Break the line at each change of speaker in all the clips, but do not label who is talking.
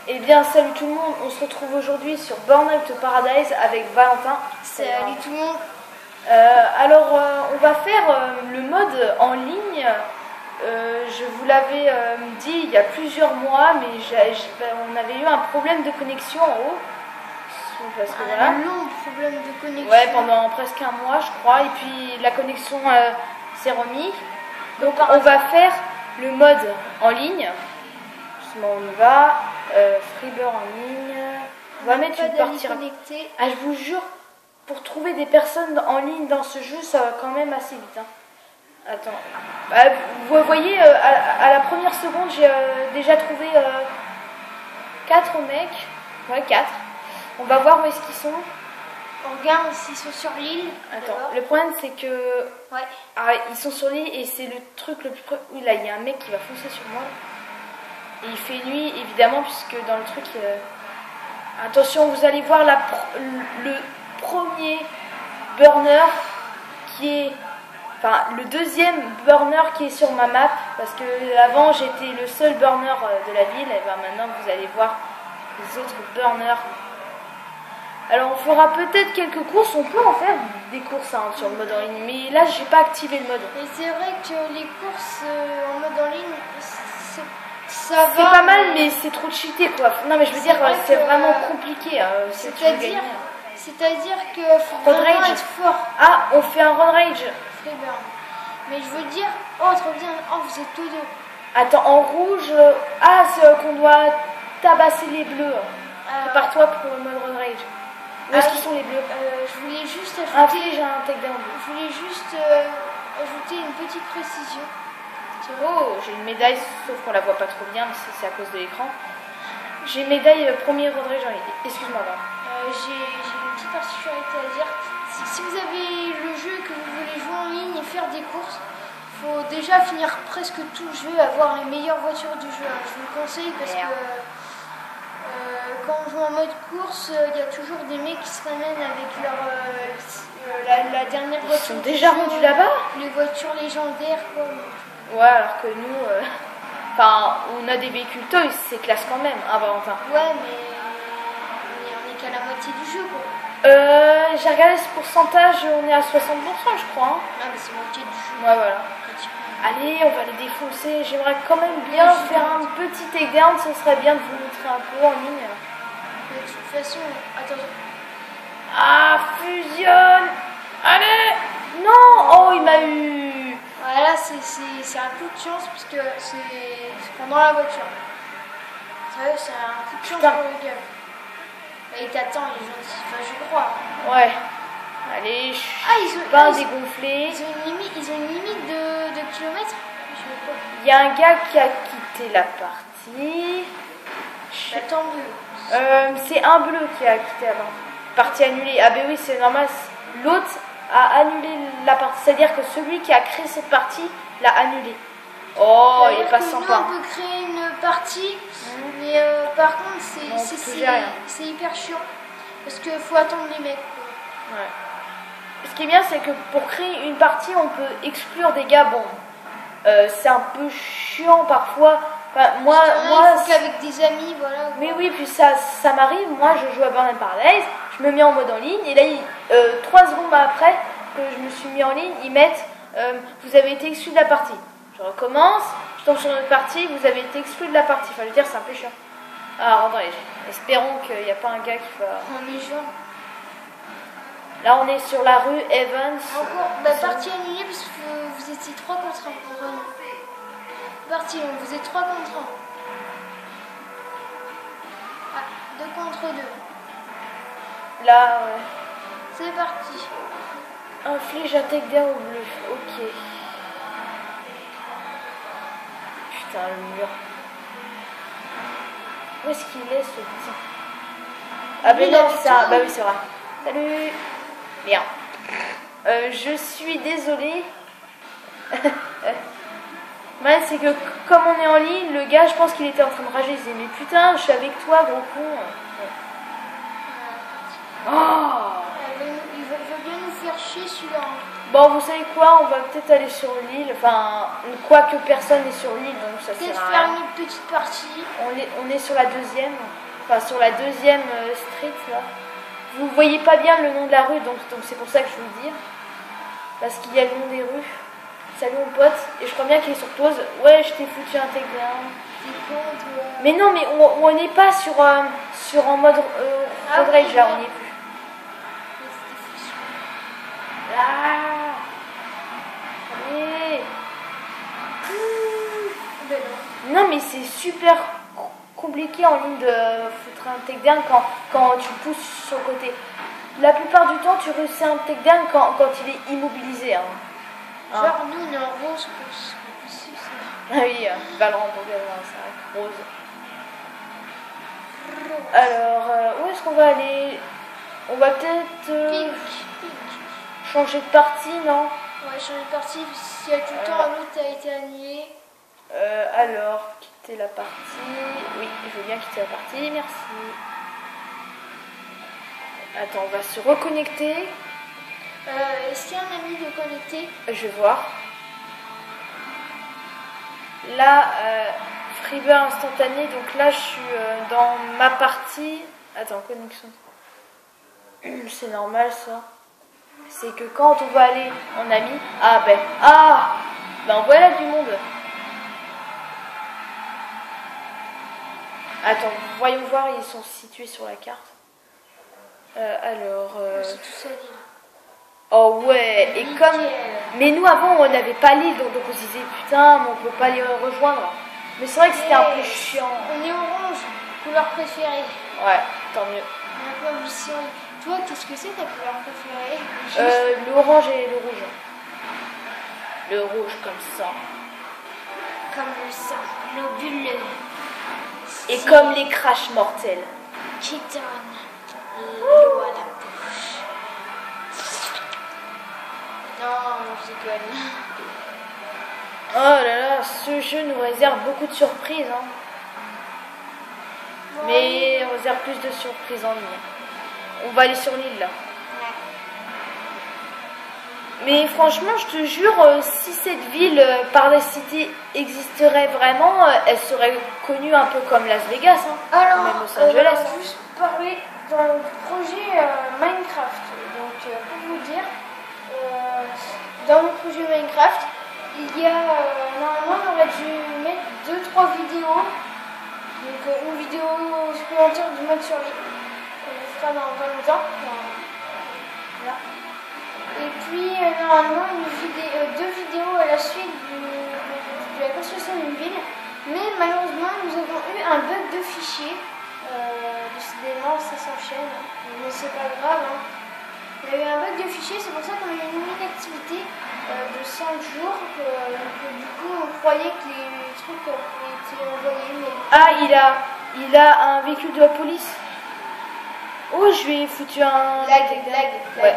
Eh bien, salut tout le monde, on se retrouve aujourd'hui sur Burnout Paradise avec Valentin.
Salut tout le monde.
On va faire le mode en ligne. Je vous l'avais dit il y a plusieurs mois, mais on avait eu un problème de connexion en haut. Parce que, voilà.
Un long problème de connexion.
Ouais, pendant presque un mois, je crois. Et puis la connexion s'est remise. Donc on va faire le mode en ligne. Justement, on y va. Freebird en ligne. On va mettre une partie. Ah, je vous jure, pour trouver des personnes en ligne dans ce jeu, ça va quand même assez vite. Hein. Attends. Vous voyez, à la première seconde, j'ai déjà trouvé 4 mecs. Ouais, 4. On va voir où est-ce qu'ils sont.
On regarde s'ils sont sur l'île.
Attends, le problème c'est que...
Ouais.
Ah, ils sont sur l'île et c'est le truc le plus... Oui, là, il y a un mec qui va foncer sur moi. Et il fait nuit, évidemment, puisque dans le truc... Attention, vous allez voir le premier burner qui est... Enfin, le deuxième burner qui est sur ma map. Parce que avant, j'étais le seul burner de la ville. Et ben maintenant, vous allez voir les autres burners. Alors on fera peut-être quelques courses, on peut en faire des courses sur le mode en ligne, mais là j'ai pas activé le mode.
Et c'est vrai que les courses en mode en ligne, ça va.
C'est pas mal, mais c'est trop cheaté quoi. Non mais je veux dire, c'est vraiment compliqué.
C'est-à-dire que faut vraiment être fort.
Ah, on fait un run rage.
Freebird. Mais je veux dire, oh trop bien, oh vous êtes tous deux.
Attends, en rouge, c'est qu'on doit tabasser les bleus. Prépare-toi pour le mode run rage. Où est-ce qu'ils sont les bleus?
Je voulais juste
ajouter. J'ai un takedown.
Je voulais juste ajouter une petite précision.
Oh, j'ai une médaille, sauf qu'on la voit pas trop bien, mais c'est à cause de l'écran. J'ai une médaille premier run rage. Excuse-moi.
J'ai une petite particularité à dire. Si vous avez le jeu que vous voulez jouer en ligne et faire des courses, faut déjà finir presque tout le jeu, avoir les meilleures voitures du jeu. Je vous le conseille parce que quand on joue en mode course, il y a toujours des mecs qui se ramènent avec la dernière voiture.
Ils sont déjà rendus là-bas?
Les voitures légendaires, quoi.
Ouais, alors que nous, on a des véhicules toys, c'est classe quand même, hein, Valentin.
Ouais, mais on est qu'à la moitié du jeu, quoi.
J'ai regardé ce pourcentage, on est à 60%, je crois. Hein.
Ah, mais c'est moitié du jeu.
Ouais, voilà. Allez, on va les défoncer. J'aimerais quand même bien faire un petit takedown. Ce serait bien de vous montrer un peu en ligne.
De toute façon, attends.
Ah, fusionne. Allez. Non. Oh, il m'a eu.
Voilà, c'est un coup de chance parce que c'est pendant la voiture. Sérieux, c'est un coup de chance pour le gars. Et il t'attend, il est gentil. Enfin, je crois.
Ouais. Allez, dégonflé.
Ils ont une limite de kilomètres.
Il y a un gars qui a quitté la partie.
Tant mieux.
C'est un bleu qui a quitté avant. Partie annulée. Ah ben oui, c'est normal. L'autre a annulé la partie. C'est-à-dire que celui qui a créé cette partie l'a annulée. Oh, il est pas sympa.
Nous, on peut créer une partie, mais par contre, c'est hyper chiant. Parce qu'il faut attendre les mecs. Quoi.
Ouais. Ce qui est bien, c'est que pour créer une partie, on peut exclure des gars. Bon, c'est un peu chiant parfois. Enfin, moi,
avec des amis, voilà.
Mais oui, puis ça m'arrive. Moi, je joue à Burnout Paradise, je me mets en mode en ligne, et là, 3 secondes après que je me suis mis en ligne, ils mettent vous avez été exclu de la partie. Je recommence, je tombe sur notre partie, vous avez été exclu de la partie. Enfin, je veux dire, c'est un peu chiant. Alors, attendez, espérons qu'il n'y a pas un gars qui va.
On est genre.
Là, on est sur la rue Evans.
Encore, partie annulée parce que vous étiez 3 contre 1. Partie, vous êtes 3 contre 1. Ah, 2 contre 2.
Là, ouais.
C'est parti.
Inflige un takedown au bleu. Ok. Putain, le mur. Où est-ce qu'il est, ce petit? Ah, mais non, c'est ça. Bah oui, c'est vrai. Salut. Bien. Je suis désolée. Ouais, c'est que comme on est en ligne, le gars, je pense qu'il était en train de rager. Il disait, mais putain, je suis avec toi, gros con. Ouais. Oh.
Il veut bien nous faire chier celui-là.
Bon, vous savez quoi, on va peut-être aller sur l'île. Enfin, quoique personne n'est sur l'île, donc ça
Peut-être
sert à
faire
rien.
une petite partie.
On est sur la deuxième. Enfin, sur la deuxième street, là. Vous voyez pas bien le nom de la rue, donc c'est pour ça que je vous le dis. Parce qu'il y a le nom des rues. Salut mon pote. Et je crois bien qu'il est sur pause. Ouais, je t'ai foutu un takedown. Mais non, mais on n'est pas sur en mode road rage, là, on n'y est plus. Ah, allez. Non, mais c'est super compliqué en ligne de foutre un takedown quand tu pousses sur le côté. La plupart du temps, tu réussis un takedown quand il est immobilisé. Hein.
Genre, nous, on est en rose pour ça.
Ah oui, Valorant, c'est rose. Alors, où est-ce qu'on va aller? On va peut-être changer de partie, non?
Ouais, changer de partie, s'il y a tout le temps, l'autre a été annulé.
Alors, quitter la partie. Oui, je veux bien quitter la partie, merci. Attends, on va se reconnecter.
Est-ce qu'il y a un ami de connecté?
Je vais voir. Là, Freebird instantané, donc là je suis dans ma partie. Attends, connexion. C'est normal ça. C'est que quand on va aller en ami. Ben voilà du monde. Attends, voyons voir, ils sont situés sur la carte.
C'est tout ça, l'île.
Oh ouais, et comme... Mais nous avant on n'avait pas l'île, donc on se disait putain, mais on peut pas les rejoindre. Mais c'est vrai que c'était un peu chiant.
On est orange, couleur préférée.
Ouais, tant mieux.
On a pas vu ça. Toi, qu'est-ce que c'est ta couleur préférée?
L'orange et le rouge. Le rouge comme ça.
Comme le sang, globuleux.
Et comme les crashs mortels.
Qui donne l'eau à la bouche. Non, je déconne.
Oh là là, ce jeu nous réserve beaucoup de surprises. Hein.
Bon,
mais on réserve plus de surprises en ligne. On va aller sur l'île là.
Ouais.
Mais franchement, je te jure, si cette ville par la cité existerait vraiment, elle serait connue un peu comme Las Vegas, hein.
Alors,
Même Los Angeles.
on va juste parler d'un projet Minecraft. Donc, pour vous dire, dans le projet Minecraft, il y a normalement on aurait dû mettre 2-3 vidéos. Donc, une vidéo supplémentaire du mode survie. On le fera dans pas longtemps. Voilà. Et puis, normalement, deux vidéos à la suite de la construction d'une ville. Mais malheureusement, nous avons eu un bug de fichier. Décidément, ça s'enchaîne. Mais c'est pas grave. Hein. Il y a eu un bug de fichier, c'est pour ça qu'on a eu une inactivité de 5 jours. Donc, du coup, on croyait que les trucs étaient envoyés. Mais...
Ah, il a un véhicule de la police. Oh, je lui ai foutu un...
Lag.
Ouais.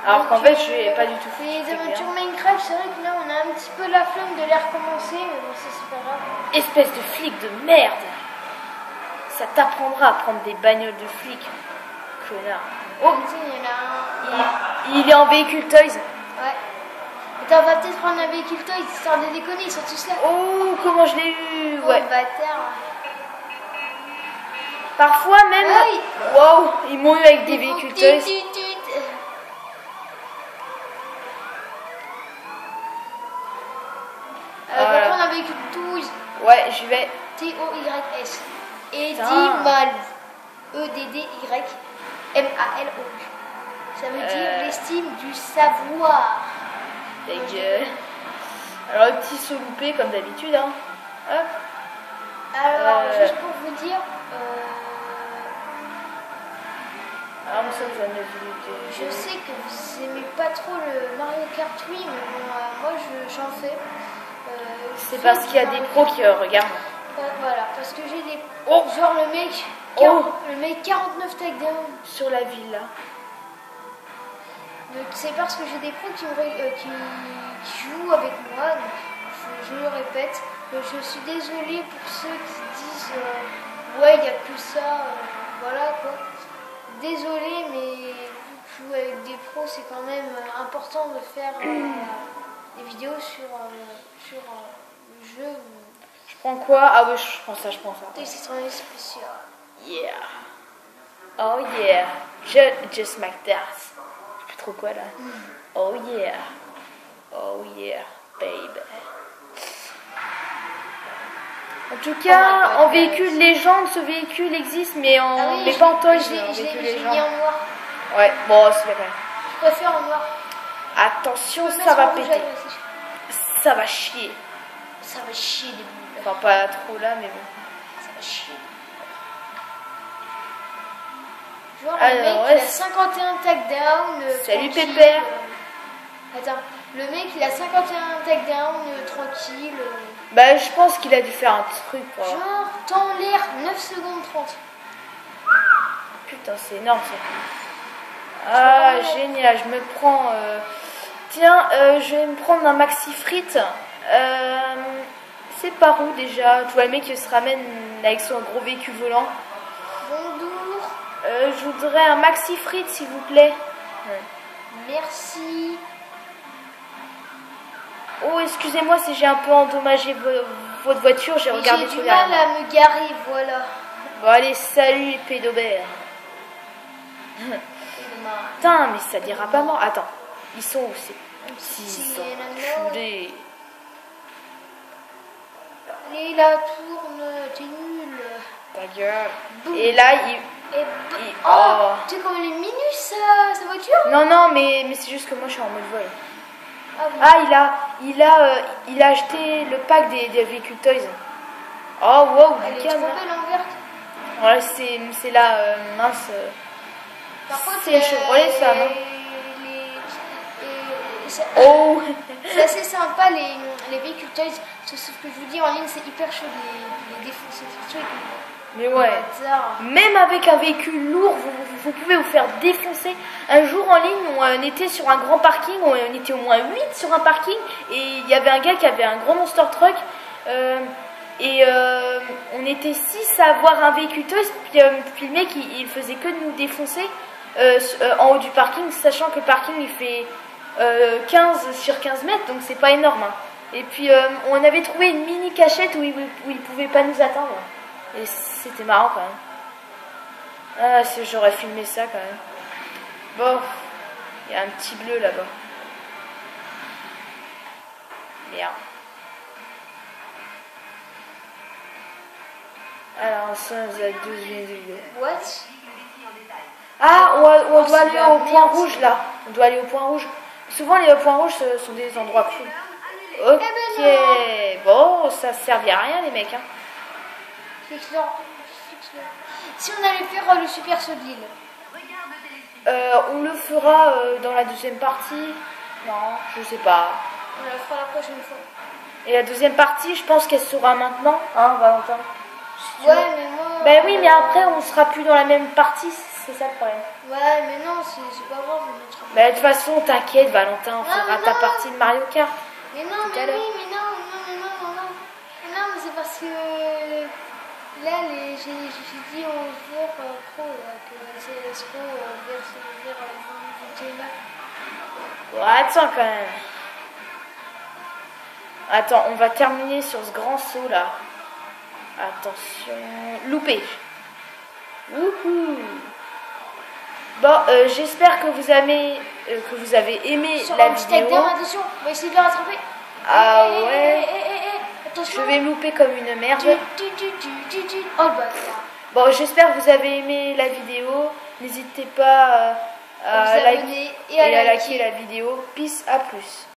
Alors qu'en fait, je lui ai pas du tout foutu.
Les aventures Minecraft, c'est vrai que là, on a un petit peu la flemme de les recommencer, mais bon, ça, c'est pas grave.
Espèce de flic de merde. Ça t'apprendra à prendre des bagnoles de flics. Connard.
Oh, il y en a un.
Il est en véhicule Toys.
Ouais. Attends, on va peut-être prendre un véhicule Toys, histoire de déconner, ils sont tous là.
Oh, comment je l'ai eu. Ouais.
Oh, bâtard.
Parfois même...
Aïe.
Wow, ils m'ont eu avec des véhicules Toys.
On va prendre un véhicule Toys.
Ouais, je vais.
T-O-Y-S. Eddie
Putain.
Malou. E-D-D-Y. M-A-L-O. Ça veut dire l'estime du savoir.
Ta gueule. Alors, le petit saut loupé, comme d'habitude. Hein. Hop.
Alors, juste pour vous dire.
Alors, nous sommes à 9 minutes.
Je sais que vous aimez pas trop le Mario Kart 8, mais bon, moi j'en fais.
C'est parce qu'il y a des pros qui regardent.
Voilà, parce que j'ai des.
Oh.
Genre le mec. Le mec 49 takedowns.
Sur la ville là.
Donc c'est parce que j'ai des pros qui jouent avec moi. Donc, je le répète. Je suis désolée pour ceux qui disent ouais, il n'y a que ça. Voilà quoi. Désolée, mais joues avec des pros, c'est quand même important de faire des vidéos sur le jeu.
Je prends quoi? Ah ouais, je prends ça, je prends ça.
C'est trop spécial.
Yeah. Oh yeah. Just like that. Je sais plus trop quoi là. Oh yeah. Oh yeah, baby. En tout cas, en véhicule légende, ce véhicule existe, mais pas en toy.
Je l'ai mis en noir.
Ouais, bon, c'est vrai.
Je préfère en noir.
Attention, ça va péter. Ça va chier.
Ça va chier des boules.
Enfin, pas trop là, mais bon.
Ça va chier. Genre, le mec, il a 51 takedowns.
Salut Pépère.
Attends, le mec, il a 51 takedowns tranquille.
Bah, je pense qu'il a dû faire un truc. Quoi.
Genre, temps en l'air, 9 secondes 30.
Putain, c'est énorme ça. Ah, génial. Je me prends. Tiens, je vais me prendre un maxi frites. C'est par où déjà? Tu vois le mec qui se ramène avec son gros véhicule volant.
Bonjour.
Je voudrais un maxi frites s'il vous plaît.
Merci.
Oh, excusez-moi si j'ai un peu endommagé votre voiture, j'ai regardé tout derrière.
J'ai du mal à me garer, voilà.
Bon allez, salut les pédobères. Putain, mais ça dira pas mort. Attends, ils sont où ces petits enculés?
Allez, la tourne, t'es nul.
Ta gueule.
Boum.
Et là,
Oh, tu sais comme elle est minus sa voiture?
Non, mais c'est juste que moi je suis en mode vol.
Ah,
oui. Il a acheté le pack des véhicules Toys. Oh, wow,
elle est
du
trop
calme.
belle en verte.
Ouais, c'est la mince.
Par contre,
c'est Chevrolet, ça, non?
Oh. C'est assez sympa les véhicules Toys. Sauf que je vous dis, en ligne, c'est hyper chaud de les défoncer.
Mais ouais. Même avec un véhicule lourd, vous pouvez vous faire défoncer. Un jour en ligne, on était sur un grand parking, on était au moins 8 sur un parking, et il y avait un gars qui avait un gros monster truck, on était 6 à avoir un véhicule Toys, puis le mec il faisait que de nous défoncer en haut du parking, sachant que le parking il fait 15 sur 15 mètres, donc c'est pas énorme. Hein. Et puis on avait trouvé une mini cachette où il pouvait pas nous atteindre. Et c'était marrant quand même. Ah, si j'aurais filmé ça quand même. Bon, il y a un petit bleu là-bas. Merde. Alors, ça, vous avez 12 vidéos.
What?
Ah, on doit aller au point rouge là. On doit aller au point rouge. Souvent, les points rouges sont des endroits cool. Ok. Bon, ça servait à rien les mecs. Hein.
Si on allait faire le super saut de l'île.
On le fera dans la deuxième partie. Non, je sais pas.
On le fera la prochaine fois.
Et la deuxième partie, je pense qu'elle sera maintenant, hein, Valentin?
Ouais, mais moi...
Ben oui, mais après, on sera plus dans la même partie, c'est ça le problème.
Ouais, mais non, c'est pas grave.
Ben de toute façon, t'inquiète, Valentin, on fera ta partie de Mario Kart.
Mais non, mais c'est parce que... Là, j'ai dit aux joueurs pro que CSGO vers
Bon, attends quand même. Attends, on va terminer sur ce grand saut là. Attention. Loupé. Wouhou. Bon, j'espère que vous avez aimé la vidéo.
Attention, on va essayer de le rattraper.
Ah ouais.
Attention.
Je vais me louper comme une merde.
Oh bah.
Bon, j'espère que vous avez aimé la vidéo. N'hésitez pas à liker et à liker la vidéo. Peace, à plus.